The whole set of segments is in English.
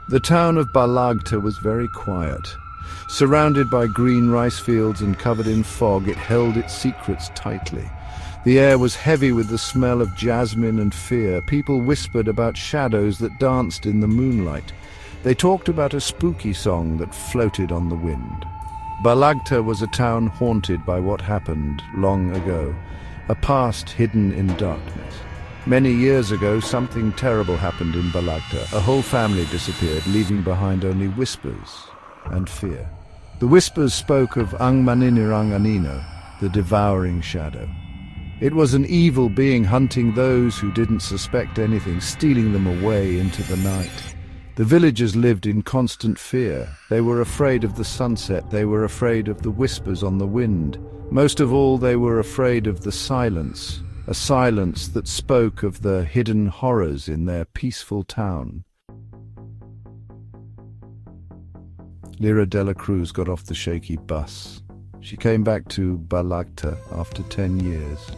The town of Balagta was very quiet. Surrounded by green rice fields and covered in fog, it held its secrets tightly. The air was heavy with the smell of jasmine and fear. People whispered about shadows that danced in the moonlight. They talked about a spooky song that floated on the wind. Balagta was a town haunted by what happened long ago, a past hidden in darkness. Many years ago, something terrible happened in Balagta. A whole family disappeared, leaving behind only whispers and fear. The whispers spoke of Ang Maninirang Anino, the devouring shadow. It was an evil being hunting those who didn't suspect anything, stealing them away into the night. The villagers lived in constant fear. They were afraid of the sunset. They were afraid of the whispers on the wind. Most of all, they were afraid of the silence, a silence that spoke of the hidden horrors in their peaceful town. Lyra Dela Cruz got off the shaky bus. She came back to Balagta after 10 years.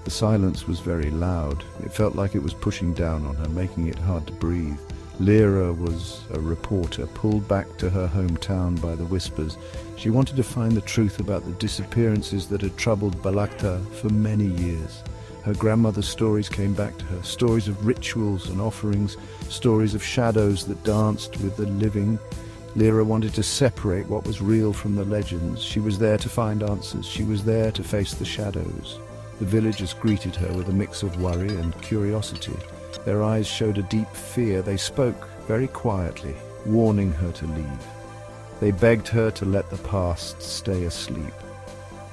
The silence was very loud. It felt like it was pushing down on her, making it hard to breathe. Lyra was a reporter, pulled back to her hometown by the whispers. She wanted to find the truth about the disappearances that had troubled Balagta for many years. Her grandmother's stories came back to her, stories of rituals and offerings, stories of shadows that danced with the living. Lyra wanted to separate what was real from the legends. She was there to find answers. She was there to face the shadows. The villagers greeted her with a mix of worry and curiosity. Their eyes showed a deep fear. They spoke very quietly, warning her to leave. They begged her to let the past stay asleep.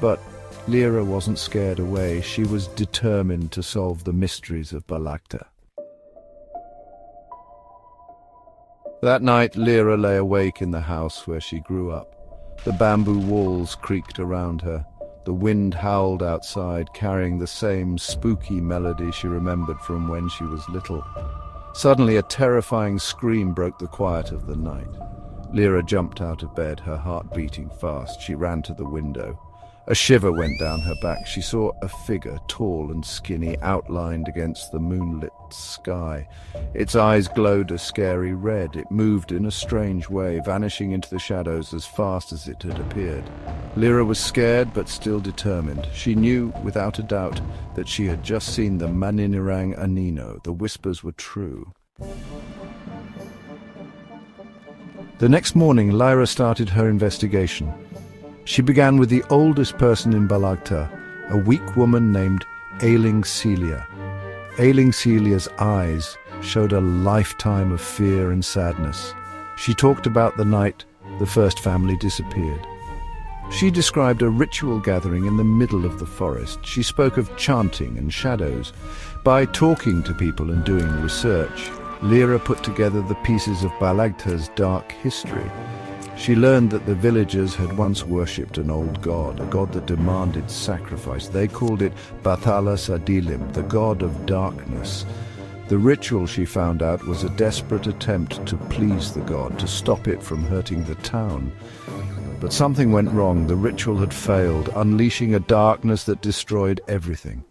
But Lyra wasn't scared away. She was determined to solve the mysteries of Balagta. That night, Lyra lay awake in the house where she grew up. The bamboo walls creaked around her. The wind howled outside, carrying the same spooky melody she remembered from when she was little. Suddenly, a terrifying scream broke the quiet of the night. Lyra jumped out of bed, her heart beating fast. She ran to the window. A shiver went down her back. She saw a figure, tall and skinny, outlined against the moonlit sky. Its eyes glowed a scary red. It moved in a strange way, vanishing into the shadows as fast as it had appeared. Lyra was scared, but still determined. She knew, without a doubt, that she had just seen the Maninirang Anino. The whispers were true. The next morning, Lyra started her investigation. She began with the oldest person in Balagta, a weak woman named Ailing Celia. Ailing Celia's eyes showed a lifetime of fear and sadness. She talked about the night the first family disappeared. She described a ritual gathering in the middle of the forest. She spoke of chanting and shadows. By talking to people and doing research, Lyra put together the pieces of Balagta's dark history. She learned that the villagers had once worshipped an old god, a god that demanded sacrifice. They called it Bathala Sadilim, the god of darkness. The ritual, she found out, was a desperate attempt to please the god, to stop it from hurting the town. But something went wrong. The ritual had failed, unleashing a darkness that destroyed everything.